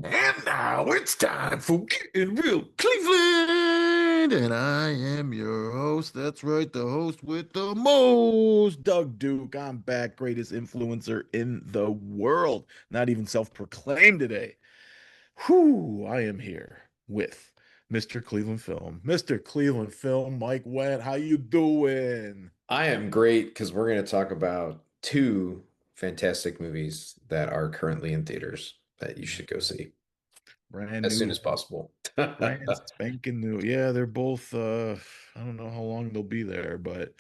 And now it's time for Getting Real Cleveland. And I am your host. That's right, the host with the most, Doug Duke. I'm back, greatest influencer in the world. Not even self-proclaimed today. Whew, I am here with Mr. Cleveland Film. Mr. Cleveland Film, Mike Went, how you doing? I am great because we're going to talk about two fantastic movies that are currently in theaters that you should go see Brand as soon new, as possible. brand spanking new. Yeah, they're both I don't know how long they'll be there, but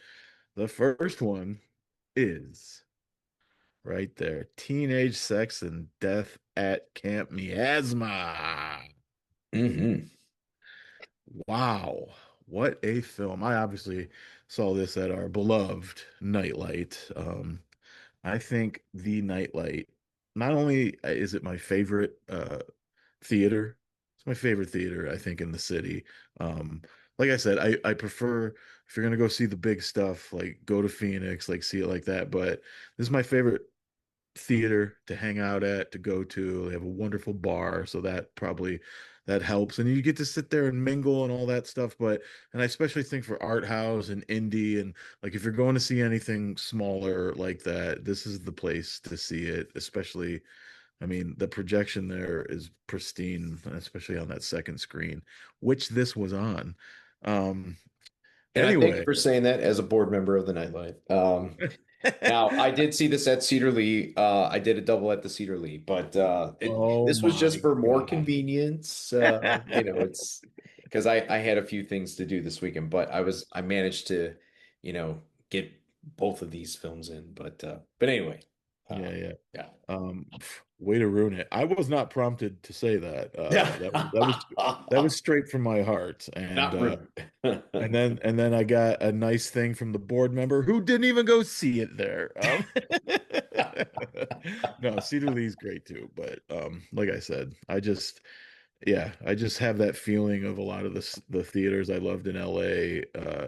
the first one is right there. Teenage Sex and Death at Camp Miasma. hmm Wow. What a film. I obviously saw this at our beloved Nightlight. I think the Nightlight, not only is it my favorite theater, it's my favorite theater, I think, in the city. Um, like I said, I prefer if you're gonna go see the big stuff, like go to Phoenix, like see it like that. But this is my favorite theater to hang out at, to go to. They have a wonderful bar, so that helps. And you get to sit there and mingle and all that stuff. And I especially think for art house and indie and like if you're going to see anything smaller like that, this is the place to see it, especially I mean, the projection there is pristine, especially on that second screen, which this was on. Um, And I thank you anyway, for saying that as a board member of the Nightlight. Now, I did see this at Cedar Lee. I did a double at the Cedar Lee, but oh this was just my for more God. convenience. It's because I had a few things to do this weekend, but I managed to, get both of these films in. But anyway, Yeah, uh, yeah. yeah. Way to ruin it. I was not prompted to say that. Yeah. That was straight from my heart. Not rude. And then I got a nice thing from the board member who didn't even go see it there. No, Cedar Lee's great too, but like I said, I just have that feeling of a lot of the theaters I loved in LA,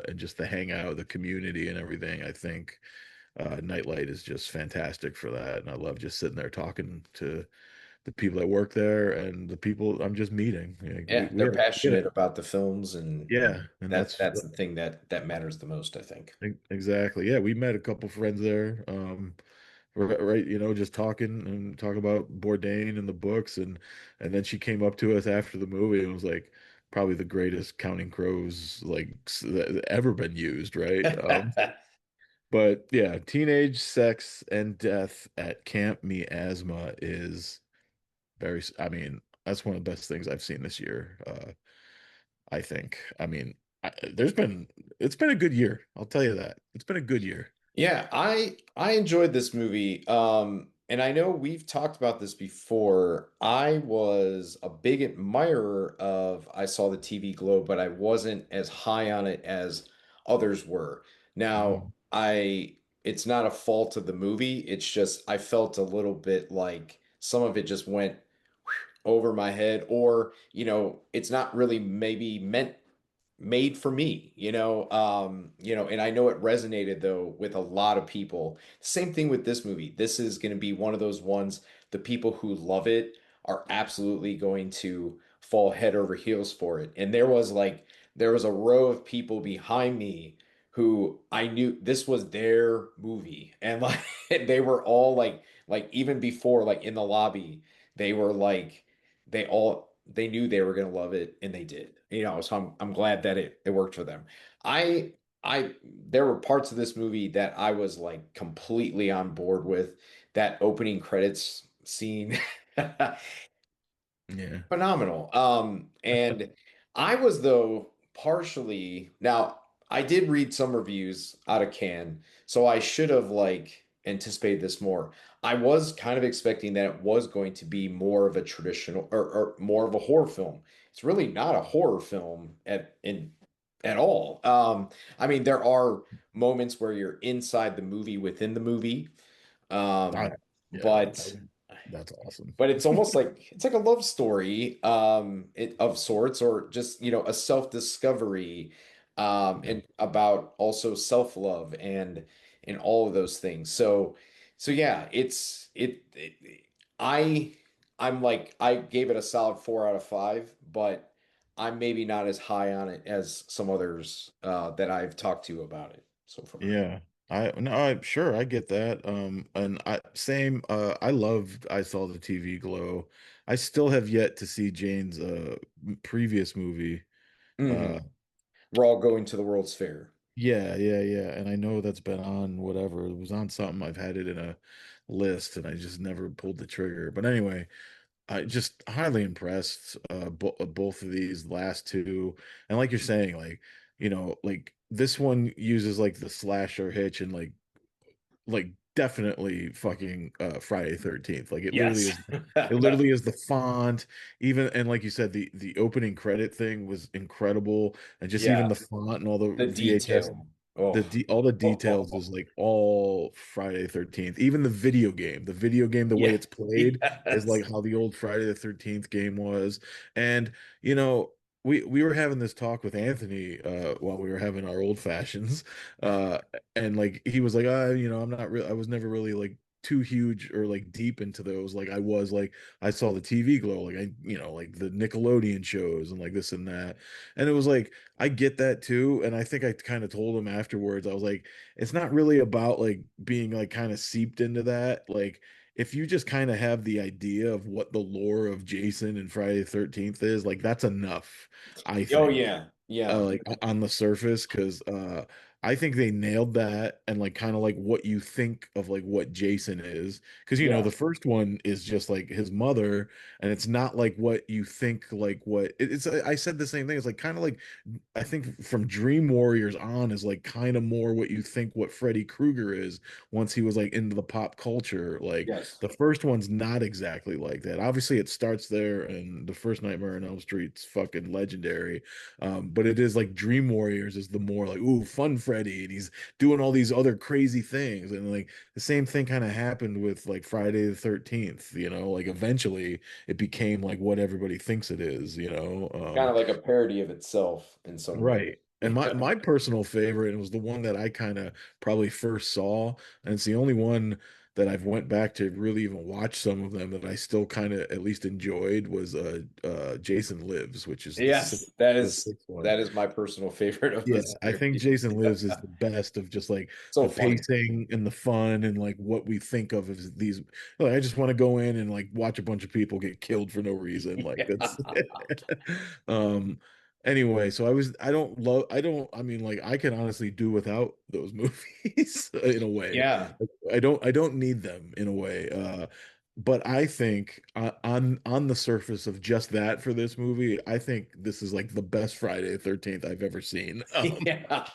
and just the hangout, the community, and everything. I think Nightlight is just fantastic for that, and I love just sitting there talking to the people that work there and the people I'm just meeting. Like, Yeah, we they're had we had passionate about the films, and yeah, and that's the thing that matters the most, I think. exactly, yeah. We met a couple friends there, right, just talking about Bourdain and the books, and then she came up to us after the movie and was like, probably the greatest Counting Crows like that ever been used, right? But yeah, Teenage Sex and Death at Camp Miasma is I mean, that's one of the best things I've seen this year. I think. I mean, it's been a good year. I'll tell you that. It's been a good year. Yeah, I enjoyed this movie. And I know we've talked about this before. I was a big admirer of I Saw the TV Globe, but I wasn't as high on it as others were. Now, Mhm. it's not a fault of the movie. It's just I felt a little bit like some of it just went over my head, or, it's not really maybe made for me, and I know it resonated though with a lot of people. Same thing with this movie. This is going to be one of those ones, the people who love it are absolutely going to fall head over heels for it. And there was a row of people behind me who I knew this was their movie. And like they were all like even before, like in the lobby, they were like they knew they were going to love it, and they did. So I'm glad that it worked for them. There were parts of this movie that I was like completely on board with. That opening credits scene, Yeah. phenomenal. And I was, though, partially, now I did read some reviews out of Cannes, so I should have like anticipated this more. I was kind of expecting that it was going to be more of a traditional, or more of a horror film. It's really not a horror film at all. I mean, there are moments where you're inside the movie within the movie. I, Um, yeah, but that's awesome. but it's almost like it's like a love story, of sorts, or just, a self-discovery, Yeah. and about also self-love and all of those things. So yeah, I I'm like I gave it a solid 4 out of 5, but I'm maybe not as high on it as some others that I've talked to about it so far. Yeah. I no, I sure I get that. And I same I loved I saw the TV Glow. I still have yet to see Jane's previous movie. Hmm. Uh We're all going to the World's Fair. yeah, yeah, yeah. And I know that's been on whatever. It was on something. I've had it in a list and I just never pulled the trigger. But anyway, I just highly impressed both of these last two. And like you're saying, like, like this one uses like the slasher hitch and like definitely fucking Friday 13th. Like Yes. it literally is the font, even and like you said, the opening credit thing was incredible. And just even Yeah. the font and all the The VHS, detail. Oh. all the details is like all Friday 13th. Even the video game, the way Yeah. it's played is like Yes. how the old Friday the 13th game was. And you know, we were having this talk with Anthony while we were having our old fashions. Uh and like he was like, I'm not really I was never really like too huge or like deep into those. Like I was like I saw the TV Glow, like like the Nickelodeon shows and like this and that. And it was like I get that too. And I think I kind of told him afterwards, I was like, it's not really about like being like kind of seeped into that. Like if you just kind of have the idea of what the lore of Jason and Friday the 13th is, like that's enough, I Oh think yeah. Yeah. like on the surface because I think they nailed that and like kind of like what you think of like what Jason is because Yeah. the first one is just like his mother and it's not like what you think like what it's I said the same thing, it's like kind of like I think from Dream Warriors on is like kind of more what you think what Freddy Krueger is once he was like into the pop culture. Like Yes. the first one's not exactly like that. Obviously, it starts there, and the first Nightmare on Elm Street's fucking legendary. But it is like Dream Warriors is the more like ooh fun Freddy, and he's doing all these other crazy things, and like the same thing kind of happened with like Friday the 13th. Like eventually it became like what everybody thinks it is. Kind of like a parody of itself in some way. Right. And my personal favorite, and it was the one that I kind of probably first saw, and it's the only one that I've went back to really even watch some of them that I still kind of at least enjoyed was Jason Lives, which is Yes, the sixth one. that is my personal favorite of Yeah, the I think series. Jason Lives is the best of just like So the funny. pacing and the fun and like what we think of as these. Like, I just want to go in and like watch a bunch of people get killed for no reason. Like that's Yeah. um anyway, so I don't I mean like I can honestly do without those movies in a way. Yeah. Like, I don't need them in a way. But I think on the surface of just that for this movie, I think this is like the best Friday the 13th I've ever seen. Yeah.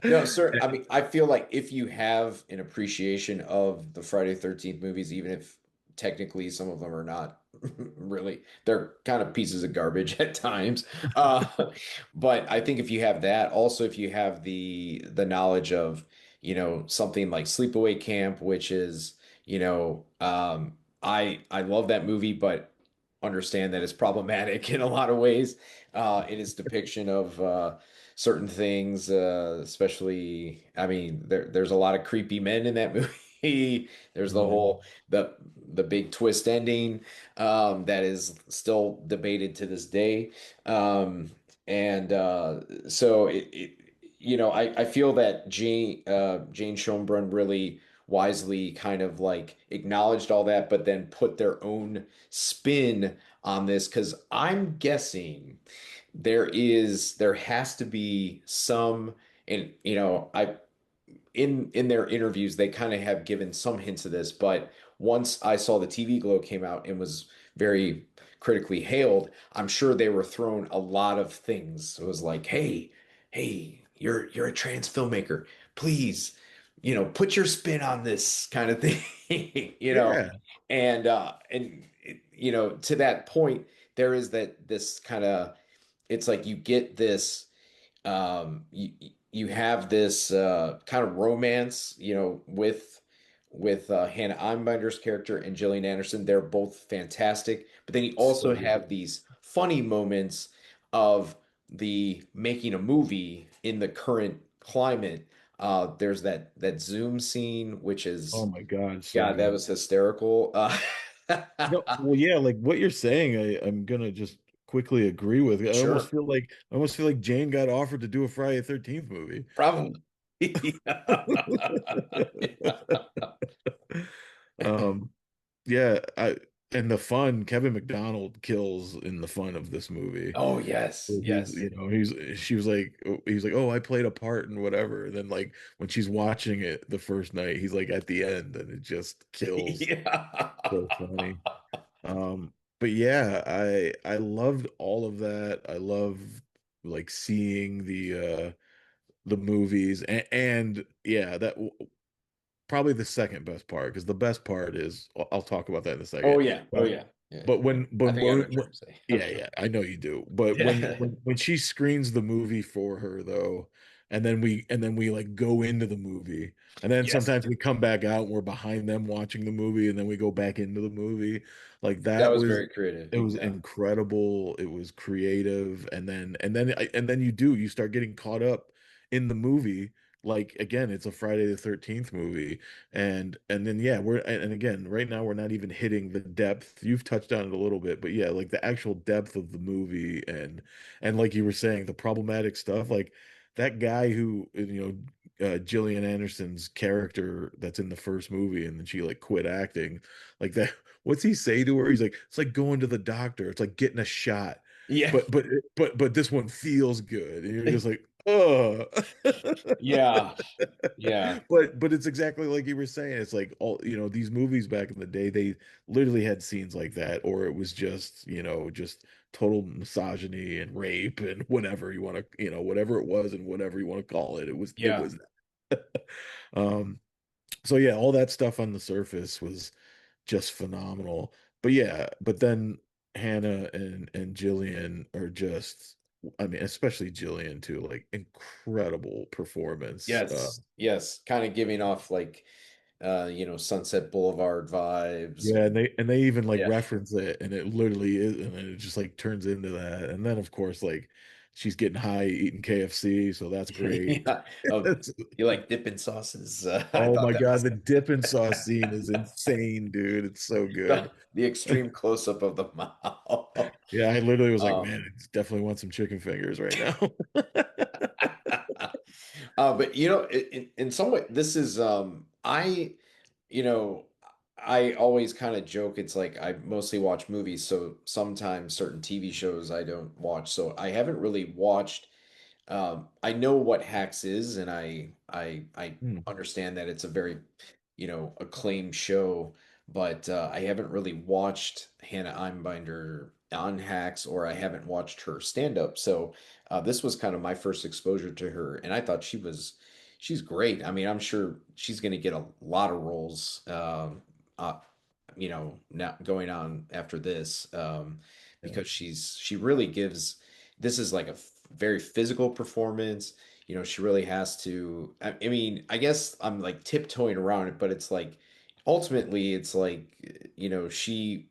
No, sir. I mean, I feel like if you have an appreciation of the Friday the 13th movies, even if technically some of them are not really, they're kind of pieces of garbage at times. But I think if you have that, also if you have the knowledge of, something like Sleepaway Camp, which is, I love that movie, but understand that it's problematic in a lot of ways in its depiction of certain things, especially, I mean, there's a lot of creepy men in that movie. There's the Mhm. whole the big twist ending that is still debated to this day. And so I feel that Jane Schoenbrunn really wisely kind of like acknowledged all that, but then put their own spin on this because I'm guessing there has to be some, and I in their interviews they kind of have given some hints of this, but once I saw the TV Glow came out and was very critically hailed, I'm sure they were thrown a lot of things. It was like, hey, you're a trans filmmaker, please, put your spin on this kind of thing, Yeah. and to that point, there is this kind of, it's like you get this you have this kind of romance, with Hannah Einbinder's character and Gillian Anderson. They're both fantastic, but then you also So have good. these funny moments of the making a movie in the current climate. There's that Zoom scene, which Oh is, my God, so God, that good. was hysterical. No, well, yeah, like what you're saying, I'm gonna just quickly agree with. Sure. I almost feel like Jane got offered to do a Friday the 13th movie. Probably. Yeah. Um, yeah, and the fun, Kevin McDonald kills in the fun of this movie. Oh, yes. He's, Yes. she was like, he's like, oh, I played a part and whatever. And then like when she's watching it the first night, he's like at the end, and it just kills. Yeah. So funny. But yeah, I loved all of that. I love like seeing the movies and yeah, probably the second best part because the best part is I'll talk about that in a Oh, second. yeah. Oh, But yeah. Yeah. but I think I know what you're trying to say. yeah, yeah, I know you do. But Yeah. when she screens the movie for her though, and then we like go into the movie, and then Yes. sometimes we come back out and we're behind them watching the movie, and then we go back into the movie. Like That that was was very creative. it was Yeah. incredible. It was creative, and then you start getting caught up in the movie. Like again, it's a Friday the 13th movie and then yeah, and again, right now we're not even hitting the depth. You've touched on it a little bit, but yeah, like the actual depth of the movie and like you were saying, the problematic stuff, like that guy who Gillian Anderson's character that's in the first movie and then she like quit acting. Like that, what's he say to her? He's like, it's like going to the doctor. It's like getting a shot. Yeah. But this one feels good. And you're just like, oh. Yeah. Yeah. But it's exactly like you were saying. It's like all these movies back in the day, they literally had scenes like that, or it was just just total misogyny and rape and whatever you want to whatever it was and whatever you want to call it. It Yeah. was um so yeah, all that stuff on the surface was just phenomenal. But yeah, but then Hannah and Jillian are just I mean, especially Jillian too, like incredible performance. Yes. Yes. Kind of giving off like Sunset Boulevard vibes Yeah, and and they even like yeah. reference it, and it literally is, and then it just like turns into that. And then of course, like she's getting high eating KFC, so that's great. Yeah. Oh, It's- you like dipping sauces? I oh thought my that God, was the dip and sauce scene is insane, dude. It's so good. the extreme close up of the mouth. Yeah, I literally was like, man, Um, I definitely want some chicken fingers right now. but in some way, this is you know, I always kind of joke. It's like I mostly watch movies, so sometimes certain TV shows I don't watch. So I haven't really watched. I know what Hacks is, and I Hmm. understand that it's a very, acclaimed show, but I haven't really watched Hannah Einbinder on Hacks, or I haven't watched her stand up. So this was kind of my first exposure to her, and I thought she's great. I mean, I'm sure she's going to get a lot of roles. Now going on after this, Yeah. because she really gives. This is like a very physical performance. She really has to. I mean, I guess I'm like tiptoeing around it, but it's like ultimately, it's like she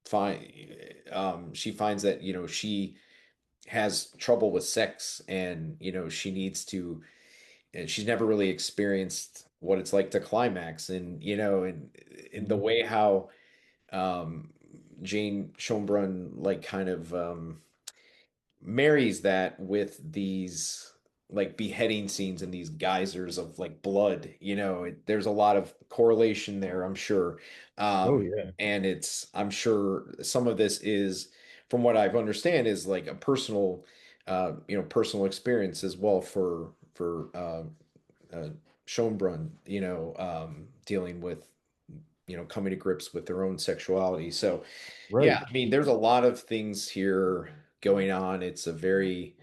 finds that she has trouble with sex, and she needs to. And she's never really experienced what it's like to climax, and and in the Mhm. way how um, Jane Schonbrun like kind of marries that with these like beheading scenes and these geysers of like blood. There's a lot of correlation there, I'm sure. Oh um yeah. and I'm sure some of this is, from what I've understand, is like a personal experience as well for uh Schonbrun, dealing with coming to grips with their own sexuality. So Right. yeah, I mean, there's a lot of things here going on. It's a very,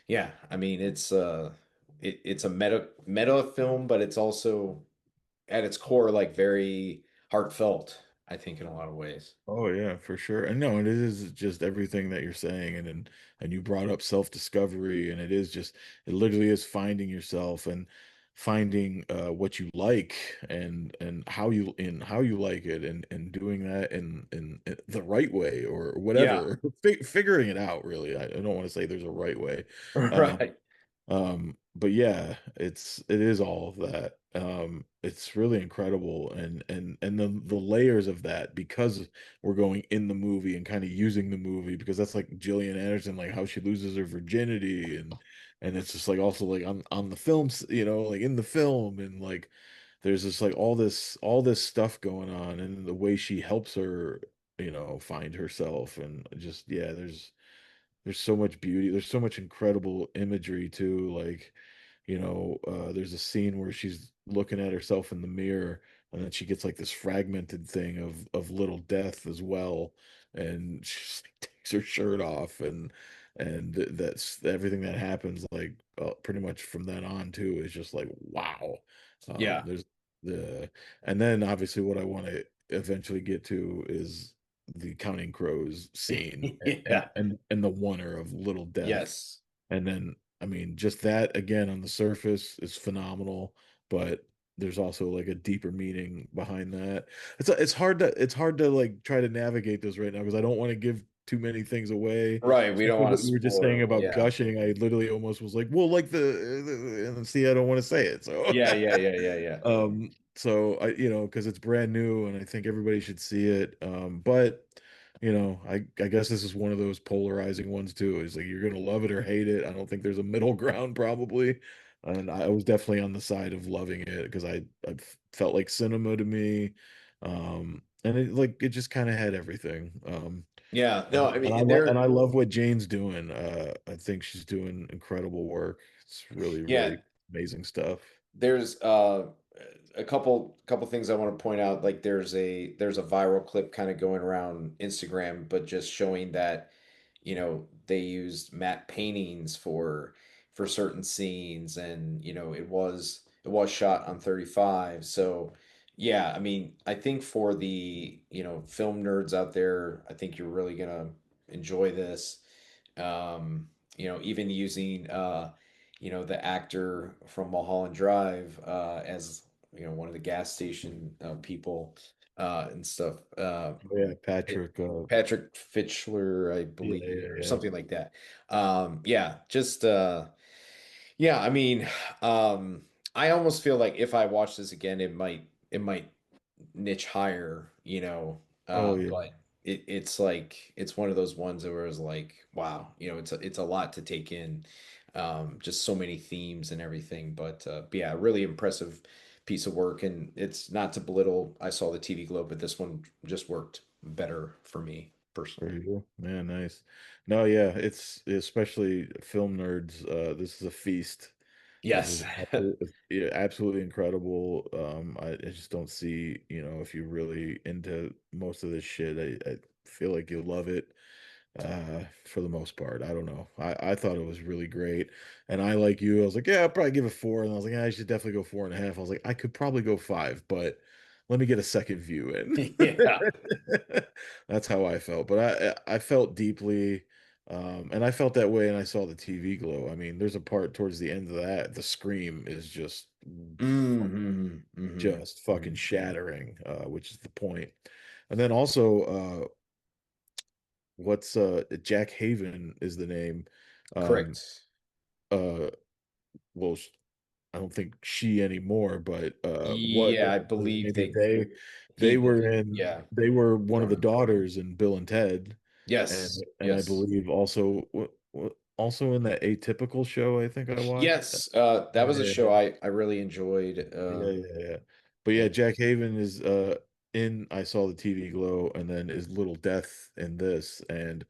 yeah, I mean, it's a meta film, but it's also at its core like very heartfelt, I think, in a lot of ways. Oh yeah, for sure. And no, it is just everything that you're saying, and you brought up self-discovery, and it literally is finding yourself and finding what you like and how you like it and doing that in the right way or Yeah, whatever, figuring it out really. I don't want to say there's a right way. Um, right. But yeah, it is all of that. It's really incredible, and the layers of that, because we're going in the movie and kind of using the movie, because that's like Gillian Anderson, like how she loses her virginity, and it's just like also like on the films, like in the film, and like there's just like all this stuff going on, and the way she helps her, find herself, and just yeah, there's so much beauty. There's so much incredible imagery too. Like, there's a scene where she's looking at herself in the mirror, and then she gets like this fragmented thing of little death as well, and she just like, takes her shirt off, and that's everything that happens. Like, pretty much from then on too is just like wow. Yeah. There's the and then obviously what I want to eventually get to is the Counting Crows scene, and Yeah. and the wonder of little death. Yes. And then I mean just that again on the surface is phenomenal, but there's also like a deeper meaning behind that. It's hard to like try to navigate this right now because I don't want to give too many things away, Right. We don't especially want to what you were just saying spoil. about Yeah. gushing. I literally almost was like, well, like and see, I don't want to say it. So Yeah. Yeah. Yeah. Yeah. Yeah. so because it's brand new and I think everybody should see it. But I guess this is one of those polarizing ones too. Is like you're gonna love it or hate it. I don't think there's a middle ground probably. And I was definitely on the side of loving it because I felt like cinema to me. And it just kind of had everything. Yeah. No, And, I and I mean, love and there, I love what Jane's doing. I think she's doing incredible work. It's really, yeah, really amazing stuff. there's a couple things I want to point out. Like there's a viral clip kind of going around Instagram, but just showing that, they used matte paintings for certain scenes, and it was shot on 35. So yeah, I mean, I think for the, film nerds out there, I think you're really gonna enjoy this. Even using the actor from Mulholland Drive as one of the gas station people and stuff. Oh, yeah, Patrick. Patrick Fitchler, I Yeah, believe, yeah, or yeah. something like that. Yeah, just yeah. I mean, I almost feel like if I watch this again, it might niche higher, Oh yeah, but it's like it's one of those ones where it's like, wow, it's a lot to take in, just so many themes and everything. But yeah, really impressive piece of work, and it's not to belittle. I saw the TV Globe, but this one just worked better for me there personally. you go. Man, nice. No, yeah, it's especially film nerds. This is a feast. This is Yes. yeah, absolutely incredible. I just don't see, if you're really into most of this shit, I feel like you'll love it. For the most part. I don't know. I thought it was really great. And I like you, I was like, yeah, I'll probably give it four. And I was like, yeah, I should definitely go 4.5. I was like, I could probably go five, but let me get a second view in. Yeah. That's how I felt. But I felt deeply, and I felt that way and I saw the TV glow. I mean, there's a part towards the end of that, the scream is Hmm. Hmm. just fucking shattering, which is the point. And then also, what's Jack Haven is the name. Um Correct. uh well I don't think she anymore, but what Yeah, I believe maybe they they he were in yeah. they were I one of don't the know. daughters in Bill and Ted, Yes. and I Yes. believe also also in that Atypical show I think I watched. Yes. That was a show Yeah. I really enjoyed. Yeah. But yeah, And Jack Haven is in I Saw the TV Glow and then is Little Death in this and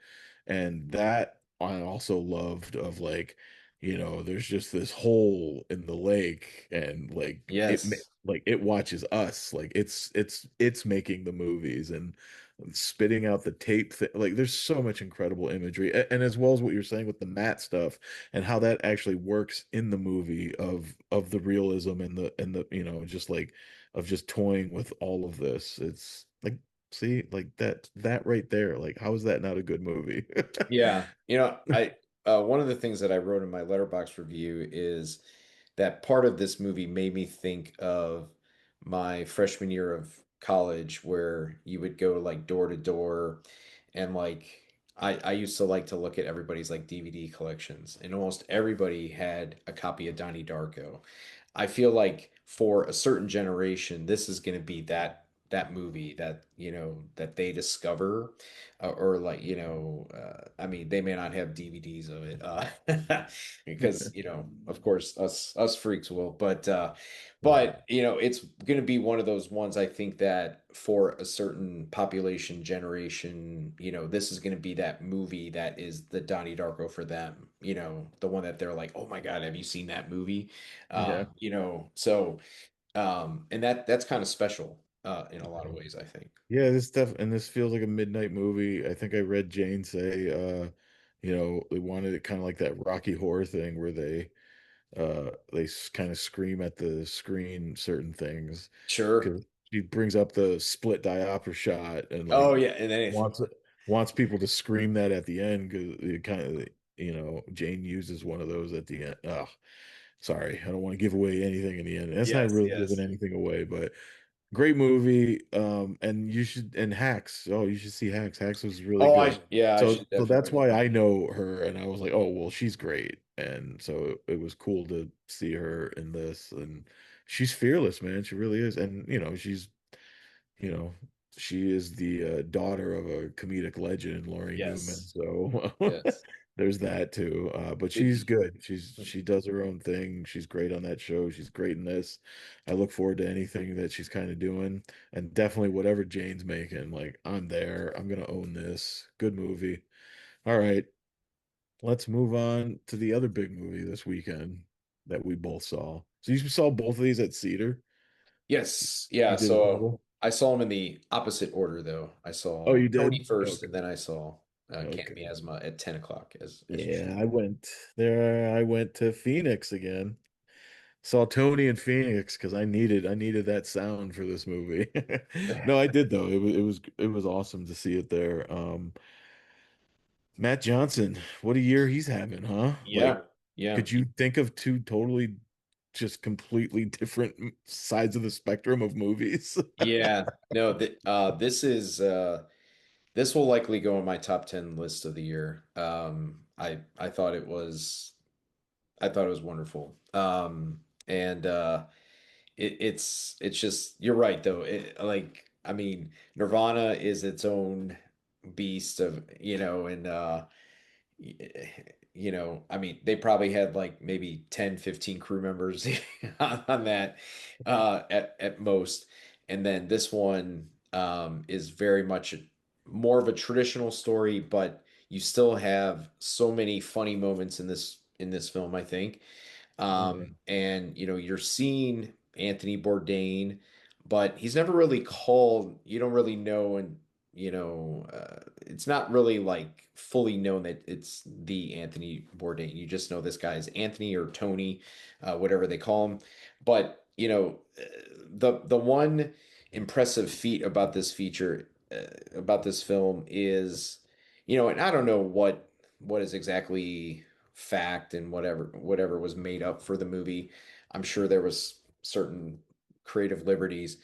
that I also loved of like, there's just this hole in the lake and like yes. like it watches us. Like it's making the movies and spitting out the tape like there's so much incredible imagery and as well as what you're saying with the matte stuff and how that actually works in the movie of the realism and the just like of just toying with all of this. It's like see like that right there, like how is that not a good movie? Yeah. I one of the things that I wrote in my letterbox review is that part of this movie made me think of my freshman year of college where you would go like door to door and like I used to like to look at everybody's like DVD collections, and almost everybody had a copy of Donnie Darko. I feel like for a certain generation, this is going to be that movie that that they discover, or like I mean, they may not have DVDs of it, because of course us freaks will, Yeah. but it's going to be one of those ones I think that for a certain population generation, this is going to be that movie that is the Donnie Darko for them. The one that they're like, "Oh my God, have you seen that movie?" Yeah. So and that's kind of special in a lot of ways, I think. Yeah, this stuff and this feels like a midnight movie. I think I read Jane say they wanted it kind of like that Rocky Horror thing where they kind of scream at the screen certain things Sure. because she brings up the split diopter shot and Oh like yeah, and then wants wants people to scream that at the end because it kind of Jane uses one of those at the end. Oh, sorry, I don't want to give away anything in the end. That's not yes, really giving yes. anything away, but great movie. And you should and Hacks. Oh, you should see Hacks. Hacks was really Oh, good. I should So that's definitely. why I know her, and I was like, oh well, she's great. And so it was cool to see her in this, and she's fearless, man. She really is. And you know, she is the daughter of a comedic legend, Laurie Newman. Yes. So Yes. there's that too. But Did she's you? good. She does her own thing. She's great on that show. She's great in this. I look forward to anything that she's kind of doing, and definitely whatever Jane's making. Like I'm there. I'm gonna own this. Good movie. All right, let's move on to the other big movie this weekend that we both saw. So you saw both of these at Cedar. Yes. Yeah. You did a So double. I saw them in the opposite order, though. I Oh, saw you Tony did? first, Okay. and then I saw Camp Okay. Miasma at 10 o'clock, as usual. Yeah, I went there. I went to Phoenix again. Saw Tony in Phoenix because I needed that sound for this movie. No, I did though. It was awesome to see it there. Matt Johnson, what a year he's having, huh? Like, Yeah. Yeah. could you think of two totally just completely different sides of the spectrum of movies? Yeah. No, this will likely go on my top 10 list of the year. I thought it was wonderful. And it's just you're right though. Like I mean, Nirvana is its own beast of, and I mean, they probably had like maybe 10, 15 crew members on that at most. And then this one is very much more of a traditional story, but you still have so many funny moments in this film, I think. Yeah. And you're seeing Anthony Bourdain, but he's never really called, you don't really know, and it's not really like fully known that it's the Anthony Bourdain. You just know this guy is Anthony or Tony, whatever they call him. But the one impressive feat about this feature, about this film is, and I don't know what is exactly fact and whatever was made up for the movie. I'm sure there was certain creative liberties.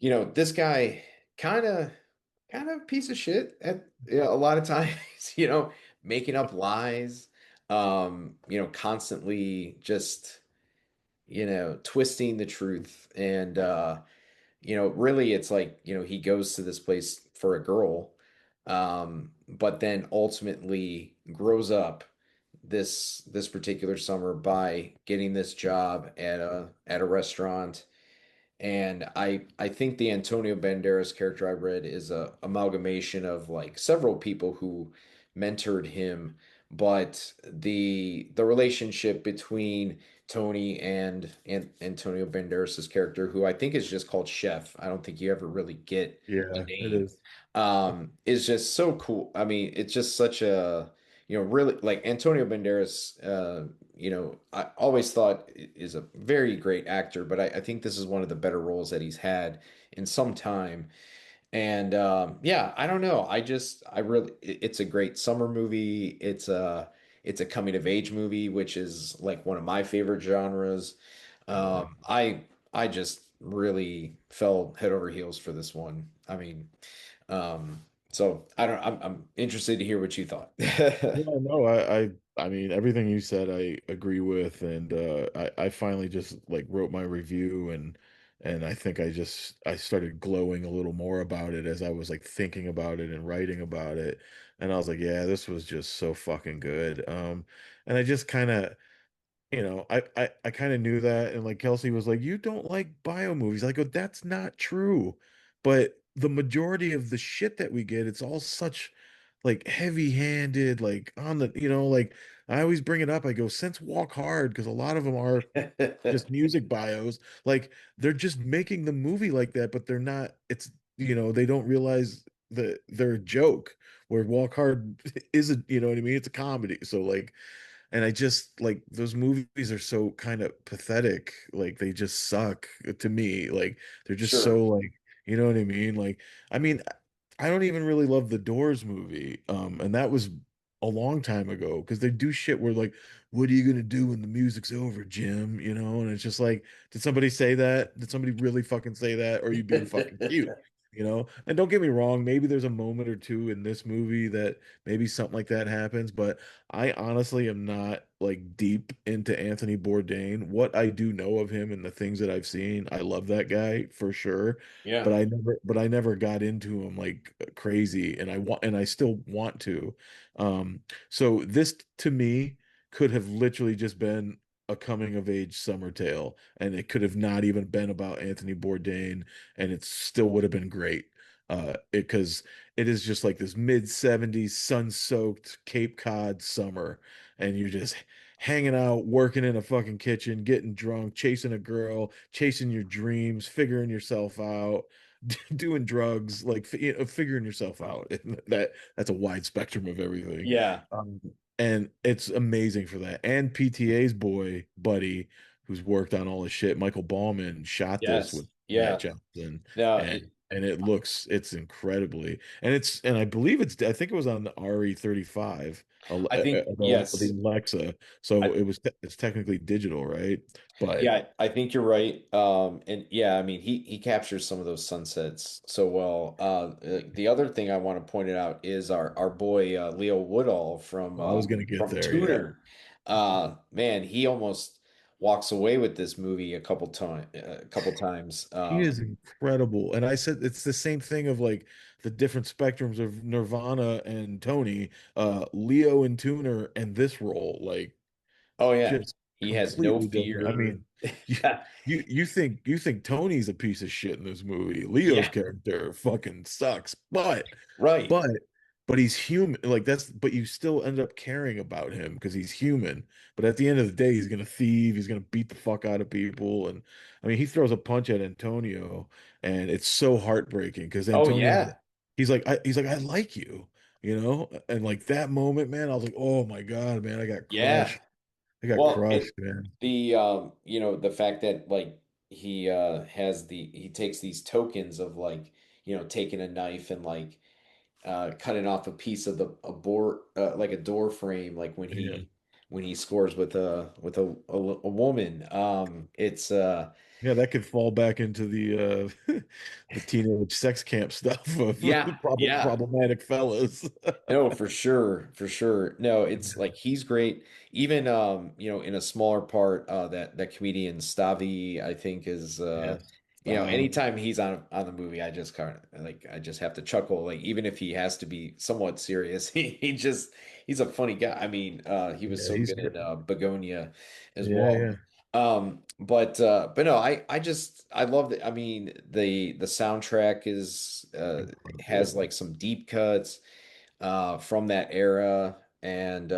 This guy kind of kind of piece of shit at a lot of times, making up lies, constantly just, twisting the truth. And really it's like, he goes to this place for a girl, but then ultimately grows up this particular summer by getting this job at a restaurant. And I think the Antonio Banderas character I read is a amalgamation of like several people who mentored him, but the relationship between Tony and Antonio Banderas's character, who I think is just called Chef. I don't think you ever really get a Yeah, it name. is. Is just so cool. I mean, it's just such a, really like Antonio Banderas, I always thought is a very great actor, but I think this is one of the better roles that he's had in some time. And yeah, I don't know. I really, it's a great summer movie. It's a coming of age movie, which is like one of my favorite genres. Yeah. I just really fell head over heels for this one. I mean, So I don't, I'm interested to hear what you thought. Yeah, no, I mean everything you said I agree with, and I finally just like wrote my review, and I think I started glowing a little more about it as I was like thinking about it and writing about it, and I was like, yeah, this was just so fucking good. And I just kind of, I kind of knew that, and like Kelsey was like, "You don't like bio movies." I go, "That's not true." But the majority of the shit that we get, it's all such like heavy-handed, like on the, like I always bring it up. I go, "Since Walk Hard," because a lot of them are just music bios. Like they're just making the movie like that, but they're not. It's they don't realize that they're a joke. Where Walk Hard isn't, you know what I mean? It's a comedy. So like. And I just like those movies are so kind of pathetic. Like they just suck to me. Like they're just Sure, so like, you know what I mean? Like, I mean, I don't even really love the Doors movie. And that was a long time ago because they do shit where like, what are you gonna do when the music's over, Jim? And it's just like, did somebody say that? Did somebody really fucking say that? Or are you being fucking cute? And don't get me wrong, maybe there's a moment or two in this movie that maybe something like that happens, but I honestly am not like deep into Anthony Bourdain. What I do know of him and the things that I've seen, I love that guy for sure. yeah, But I never got into him like crazy, and I still want to. So this to me could have literally just been a coming of age summer tale, and it could have not even been about Anthony Bourdain, and it still would have been great. Because it is just like this mid 70s sun-soaked Cape Cod summer, and you're just hanging out, working in a fucking kitchen, getting drunk, chasing a girl, chasing your dreams, figuring yourself out, doing drugs, like figuring yourself out. That's a wide spectrum of everything. yeah, Um, and it's amazing for that. And PTA's boy, Buddy, who's worked on all this shit, Michael Ballman shot this yes, with Matt yeah. Johnson, No, and it's incredibly, and I believe I think it was on the RE35, I think the yes. Alexa, so I, it's technically digital, right? But yeah, I think you're right. And yeah, I mean, he captures some of those sunsets so well. The other thing I want to point it out is our boy Leo Woodall I was gonna get from there, yeah. Tuner. Man, he almost walks away with this movie a couple times. He is incredible. And I said it's the same thing of like the different spectrums of Nirvana and Tony, Leo and Tuner and this role, like Oh yeah, just he has no completely different. I fear. mean, you you think Tony's a piece of shit in this movie. Leo's Yeah, character fucking sucks, right. but but he's human. Like but you still end up caring about him because he's human. But at the end of the day, he's gonna thieve. He's gonna beat the fuck out of people. And I mean, he throws a punch at Antonio, and it's so heartbreaking because Oh Antonio, yeah, he's like, I like you, and like that moment, man, I was like, oh my God, man, I got yeah. crushed. I got Well, crushed, man. the the fact that like he takes these tokens of like, taking a knife and like cutting off a piece of a board, like a door frame, like Yeah. when he scores with a woman. It's Yeah, that could fall back into the teenage sex camp stuff of yeah, yeah. problematic fellas. No, for sure, for sure. No, it's Yeah. like he's great. Even in a smaller part, that comedian Stavi, I think is Yes. Stop. anytime he's on the movie, I just kind of like I just have to chuckle. Like even if he has to be somewhat serious, he's a funny guy. I mean, he was Yeah, so he's good great. in Begonia as Yeah, well. yeah. But no, I love it. I mean, the soundtrack has Incredible. like some deep cuts from that era. And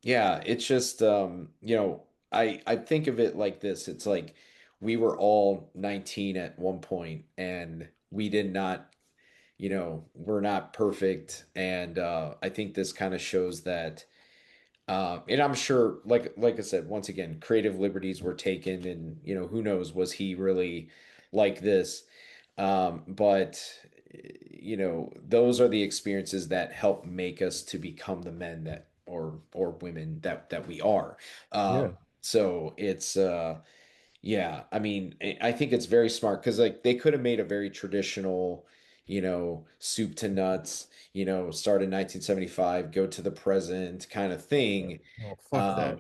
yeah, it's just I think of it like this. It's like we were all 19 at one point and we did not, we're not perfect. And I think this kind of shows that and I'm sure, like I said, once again, creative liberties were taken, and who knows, was he really like this? But those are the experiences that help make us to become the men that or women that we are. Yeah. So it's yeah, I mean, I think it's very smart because like they could have made a very traditional, soup to nuts, start in 1975, go to the present kind of thing. Oh, fuck that.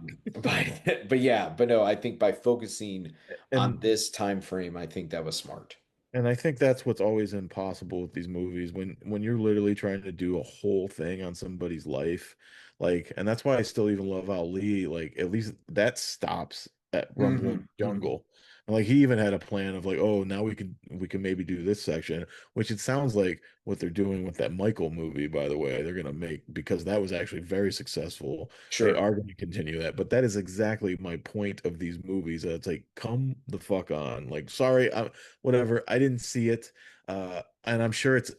But yeah, but no, I think by focusing on And this time frame, I think that was smart. And I think that's what's always impossible with these movies when you're literally trying to do a whole thing on somebody's life. Like, and that's why I still even love Ali. Like, at least that stops at Rumble in Hmm the hmm Jungle. And like he even had a plan of like, oh, now we can maybe do this section, which it sounds like what they're doing with that Michael movie, by the way. They're gonna make because that was actually very successful. They Sure. are going to continue that. But that is exactly my point of these movies. It's like, come the fuck on. Like, sorry, whatever. I didn't see it. And I'm sure it's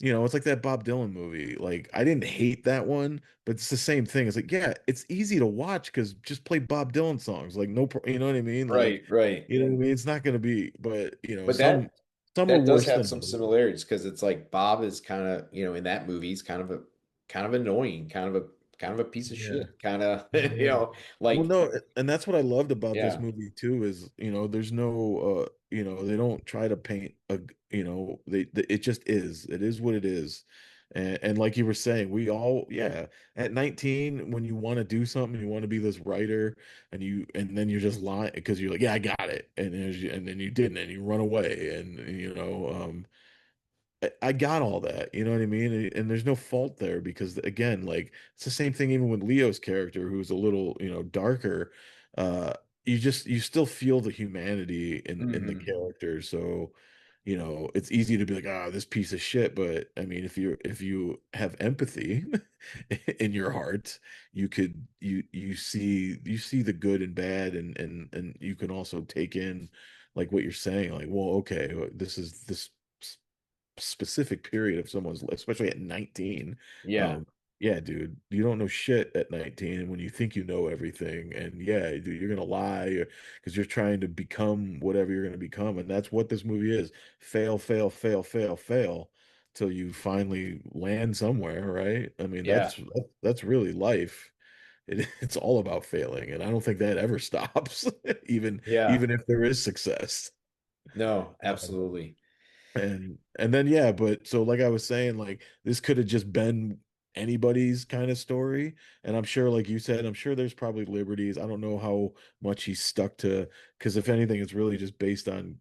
like that Bob Dylan movie. Like, I didn't hate that one, but it's the same thing. It's like, yeah, it's easy to watch because just play Bob Dylan songs. Like, no, you know what I mean? Like, Right, right. you know what I mean? It's not going to be, but But some are that does worse have than some others. similarities because it's like Bob is kind of, in that movie, he's kind of annoying, kind of a piece of Yeah. shit, kind of, Yeah. Well, like no, and that's what I loved about this yeah. movie too is, there's no they don't try to paint it just is. It is what it is. And like you were saying, we all, yeah, at 19 when you want to do something, you want to be this writer and then you're just lying because you're like, yeah, I got it. And then you didn't and you run away I got all that, you know what I mean? And there's no fault there because again, like it's the same thing even with Leo's character, who's a little, darker. Uh, you still feel the humanity in the Hmm character. So, it's easy to be like, ah, this piece of shit. But I mean, if you have empathy in your heart, you see the good and bad, and you can also take in like what you're saying, like, well, okay, this is this specific period of someone's life, especially at 19. Yeah. Yeah, dude, you don't know shit at 19, and when you think you know everything, and yeah, dude, you're gonna lie because you're trying to become whatever you're gonna become, and that's what this movie is. Fail, fail, fail, fail, fail, till you finally land somewhere, right? I mean, Yeah. that's really life. It's all about failing, and I don't think that ever stops, even Yeah. even if there is success. No, absolutely. And then yeah, but so like I was saying, like this could have just been anybody's kind of story. And I'm sure, like you said, I'm sure there's probably liberties. I don't know how much he's stuck to, because if anything, it's really just based on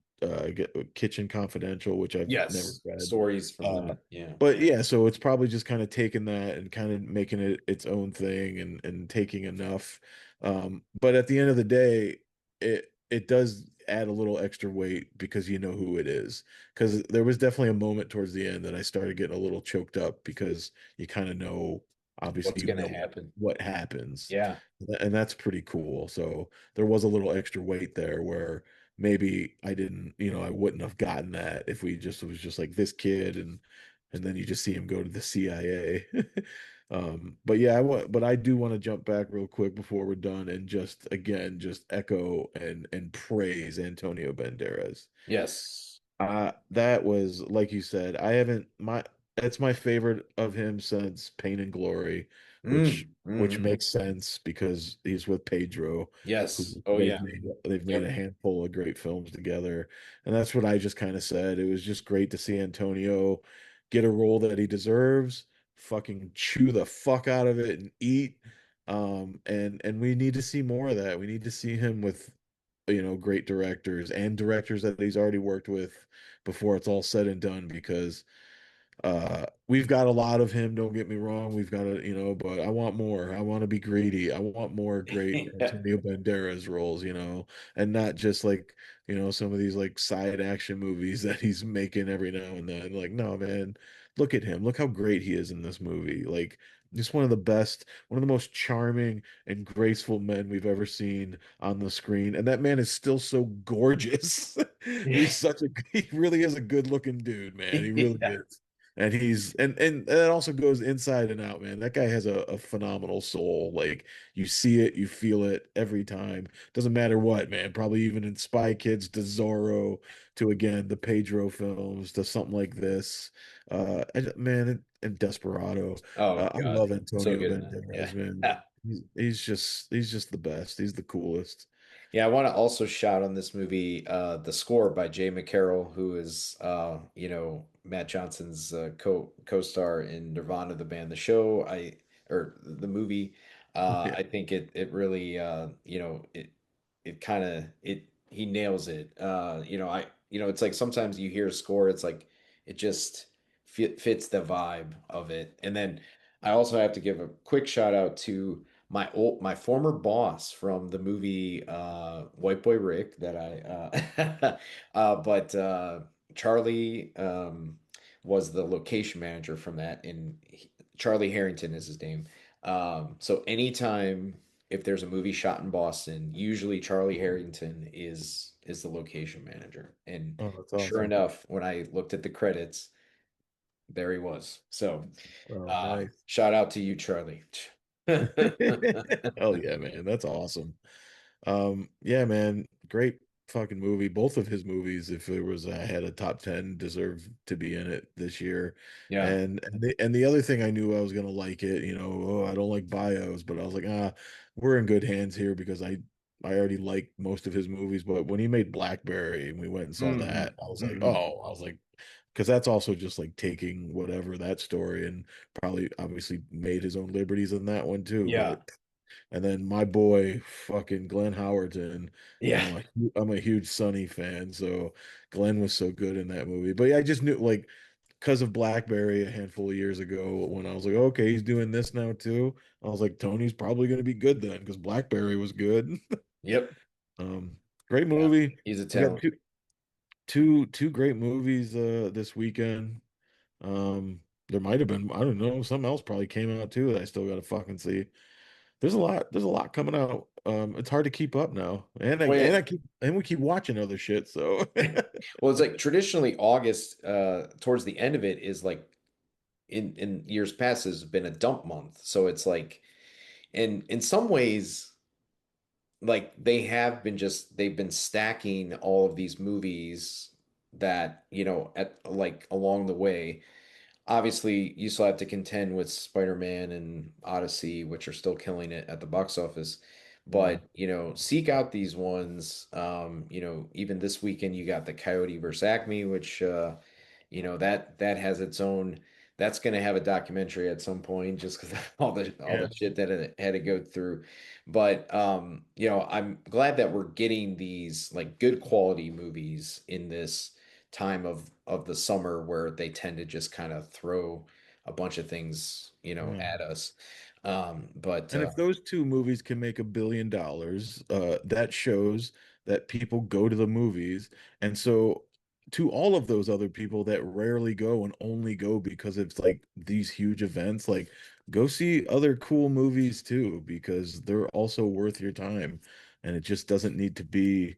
Kitchen Confidential, which I've never Yes. read. Stories from Uh, that. Yeah. but yeah, so it's probably just kind of taking that and kind of making it its own thing and taking enough. But at the end of the day, it does add a little extra weight because you know who it is. Because there was definitely a moment towards the end that I started getting a little choked up because you kind of know, obviously, What's gonna happen? what happens, Yeah. and that's pretty cool. So there was a little extra weight there where maybe I wouldn't have gotten that if it was just like this kid and then you just see him go to the CIA. But yeah, but I do want to jump back real quick before we're done and just again just echo and praise Antonio Banderas. Yes. That was like you said, I haven't my that's my favorite of him since Pain and Glory, which hmm makes sense because he's with Pedro, who Yes. Oh they've yeah. made a Yep. handful of great films together. And that's what I just kind of said. It was just great to see Antonio get a role that he deserves, fucking chew the fuck out of it and eat. And we need to see more of that. We need to see him with great directors and directors that he's already worked with before it's all said and done because we've got a lot of him, don't get me wrong, we've got but I want more. I want to be greedy. I want more great Yeah. Antonio Banderas roles, and not just like some of these like side action movies that he's making every now and then. Like, no, man, look at him, look how great he is in this movie. Like, just one of the best, one of the most charming and graceful men we've ever seen on the screen. And that man is still so gorgeous. Yeah. He really is a good looking dude, man. He really Yeah. is. And and that also goes inside and out, man. That guy has a phenomenal soul. Like you see it, you feel it every time. Doesn't matter what, man. Probably even in Spy Kids to Zorro to again the Pedro films to something like this. And Desperado. Oh I God. love So Antonio good in that. Banderas, Yeah. man. He's just the best. He's the coolest. Yeah, I want to also shout on this movie, the score by Jay McCarroll, who is, Matt Johnson's co-star in Nirvana, the band, the show. Or the movie. Yeah. I think it really, it kind of it he nails it. It's like sometimes you hear a score, it's like it just fits the vibe of it. And then I also have to give a quick shout out to my former boss from the movie White Boy Rick that I but Charlie was the location manager from that, and Charlie Harrington is his name. So anytime if there's a movie shot in Boston, usually Charlie Harrington is the location manager. And Oh, that's sure awesome. enough, when I looked at the credits, there he was. So Oh, nice. shout out to you, Charlie. Oh yeah, man, that's awesome. Yeah, man, great fucking movie. Both of his movies, if it was I had a top 10, deserve to be in it this year. Yeah. And the other thing I knew I was gonna like it, I don't like bios, but I was like, we're in good hands here because I already like most of his movies. But when he made Blackberry and we went and saw Hmm. that, I was like, Hmm. oh, I was like, because that's also just like taking whatever that story and probably obviously made his own liberties in that one too. Yeah. But and then my boy, fucking Glenn Howerton. Yeah. I'm a huge Sonny fan, so Glenn was so good in that movie. But yeah, I just knew like because of Blackberry a handful of years ago when I was like, okay, he's doing this now too. I was like, Tony's probably going to be good then because Blackberry was good. Yep. Great Yeah. movie. He's a We got talent. two great movies this weekend. There might have been, I don't know, something else probably came out too that I still got to fucking see. There's a lot coming out. It's hard to keep up now. And I Well, and yeah. I keep and we keep watching other shit, so Well, it's like traditionally August, towards the end of it is like in years past has been a dump month. So it's like, and in some ways, like they've been stacking all of these movies that, at like along the way. Obviously, you still have to contend with Spider-Man and Odyssey, which are still killing it at the box office. yeah. But, seek out these ones. Even this weekend you got the Coyote versus Acme, which that has its own. That's going to have a documentary at some point, just because all the Yeah. shit that it had to go through. But I'm glad that we're getting these like good quality movies in this time of the summer where they tend to just kind of throw a bunch of things, Yeah. at us. But And if those two movies can make $1 billion, that shows that people go to the movies. And so, to all of those other people that rarely go and only go because it's like these huge events, like go see other cool movies too, because they're also worth your time. And it just doesn't need to be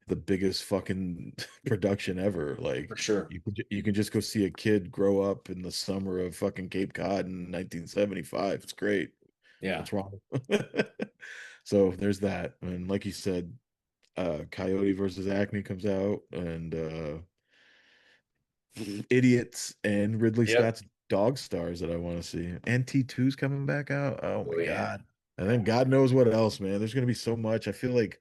the biggest fucking production ever. for Like sure, you can just go see a kid grow up in the summer of fucking Cape Cod in 1975. It's great. yeah, What's wrong? So there's that. And like you said, Coyote versus Acme comes out, and Idiots and Ridley yep, Scott's Dog Stars that I want to see. And T2's coming back out. Oh oh my yeah, God. And then God knows what else, man. There's gonna be so much. I feel like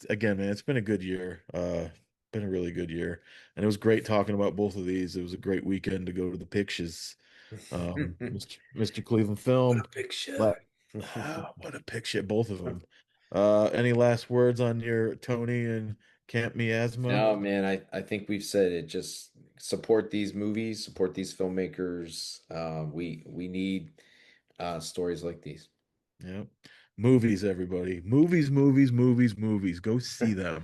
again, man, it's been a good year. Been a really good year. And it was great talking about both of these. It was a great weekend to go to the pictures. Mr. Cleveland what a Film. picture. Let what a picture, both of them. Any last words on your Tony and Camp Miasma? No, man, I think we've said it. Just support these movies, support these filmmakers. We need stories like these. Yeah. Movies, everybody. Movies, movies, movies, movies. Go see them.